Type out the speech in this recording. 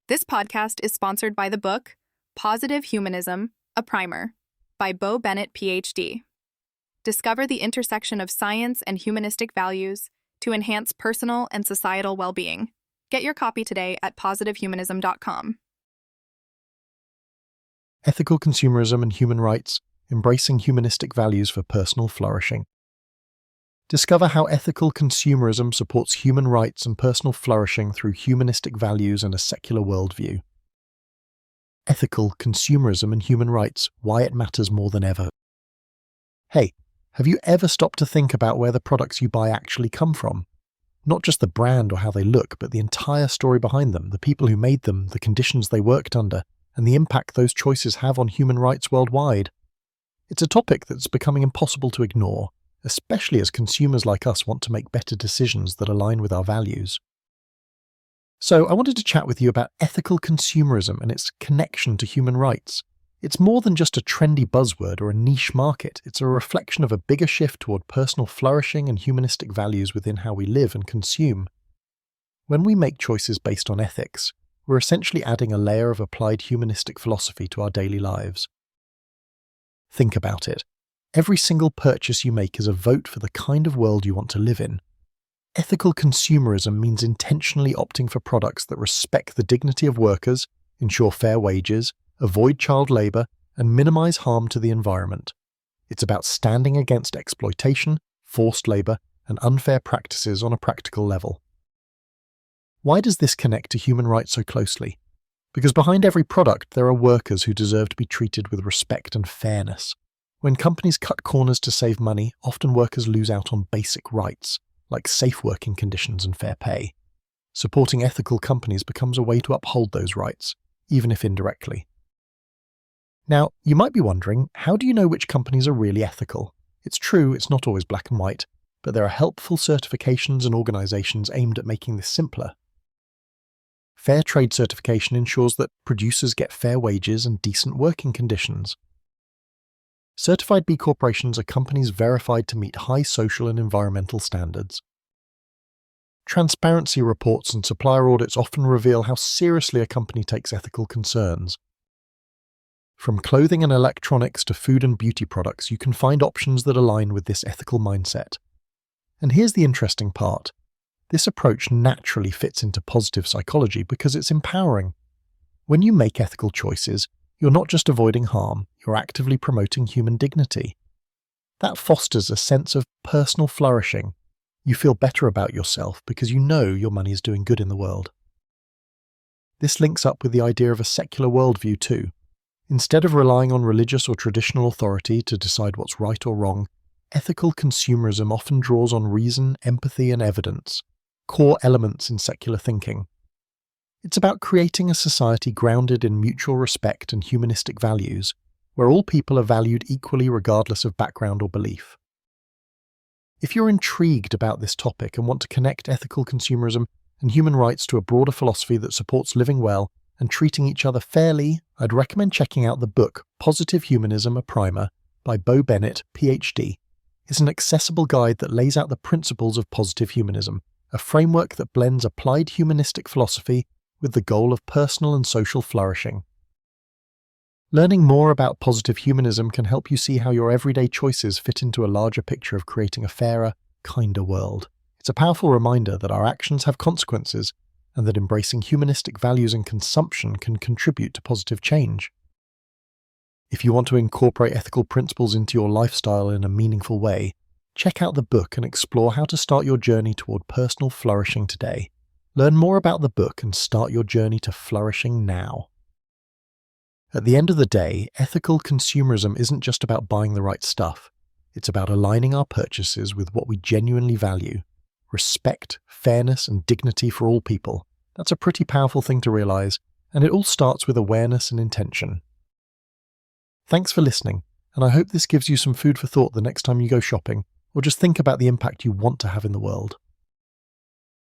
This podcast is sponsored by the book Positive Humanism, a Primer by Bo Bennett, PhD. Discover the intersection of science and humanistic values to enhance personal and societal well-being. Get your copy today at positivehumanism.com. Ethical Consumerism and Human Rights, Embracing Humanistic Values for Personal Flourishing. Discover how ethical consumerism supports human rights and personal flourishing through humanistic values and a secular worldview. Ethical Consumerism and Human Rights, Why It Matters More Than Ever. Hey, have you ever stopped to think about where the products you buy actually come from? Not just the brand or how they look, but the entire story behind them, the people who made them, the conditions they worked under, and the impact those choices have on human rights worldwide. It's a topic that's becoming impossible to ignore, especially as consumers like us want to make better decisions that align with our values. So I wanted to chat with you about ethical consumerism and its connection to human rights. It's more than just a trendy buzzword or a niche market. It's a reflection of a bigger shift toward personal flourishing and humanistic values within how we live and consume. When we make choices based on ethics, we're essentially adding a layer of applied humanistic philosophy to our daily lives. Think about it. Every single purchase you make is a vote for the kind of world you want to live in. Ethical consumerism means intentionally opting for products that respect the dignity of workers, ensure fair wages, avoid child labour, and minimize harm to the environment. It's about standing against exploitation, forced labour, and unfair practices on a practical level. Why does this connect to human rights so closely? Because behind every product there are workers who deserve to be treated with respect and fairness. When companies cut corners to save money, often workers lose out on basic rights, like safe working conditions and fair pay. Supporting ethical companies becomes a way to uphold those rights, even if indirectly. Now, you might be wondering, how do you know which companies are really ethical? It's true, it's not always black and white, but there are helpful certifications and organizations aimed at making this simpler. Fair trade certification ensures that producers get fair wages and decent working conditions. Certified B corporations are companies verified to meet high social and environmental standards. Transparency reports and supplier audits often reveal how seriously a company takes ethical concerns. From clothing and electronics to food and beauty products, you can find options that align with this ethical mindset. And here's the interesting part. This approach naturally fits into positive psychology because it's empowering. When you make ethical choices, you're not just avoiding harm, you're actively promoting human dignity. That fosters a sense of personal flourishing. You feel better about yourself because you know your money is doing good in the world. This links up with the idea of a secular worldview too. Instead of relying on religious or traditional authority to decide what's right or wrong, ethical consumerism often draws on reason, empathy, and evidence, core elements in secular thinking. It's about creating a society grounded in mutual respect and humanistic values, where all people are valued equally regardless of background or belief. If you're intrigued about this topic and want to connect ethical consumerism and human rights to a broader philosophy that supports living well and treating each other fairly, I'd recommend checking out the book Positive Humanism, a Primer by Bo Bennett, PhD. It's an accessible guide that lays out the principles of positive humanism, a framework that blends applied humanistic philosophy with the goal of personal and social flourishing. Learning more about positive humanism can help you see how your everyday choices fit into a larger picture of creating a fairer, kinder world. It's a powerful reminder that our actions have consequences and that embracing humanistic values and consumption can contribute to positive change. If you want to incorporate ethical principles into your lifestyle in a meaningful way, check out the book and explore how to start your journey toward personal flourishing today. Learn more about the book and start your journey to flourishing now. At the end of the day, ethical consumerism isn't just about buying the right stuff. It's about aligning our purchases with what we genuinely value: respect, fairness, and dignity for all people. That's a pretty powerful thing to realize, and it all starts with awareness and intention. Thanks for listening, and I hope this gives you some food for thought the next time you go shopping, or just think about the impact you want to have in the world.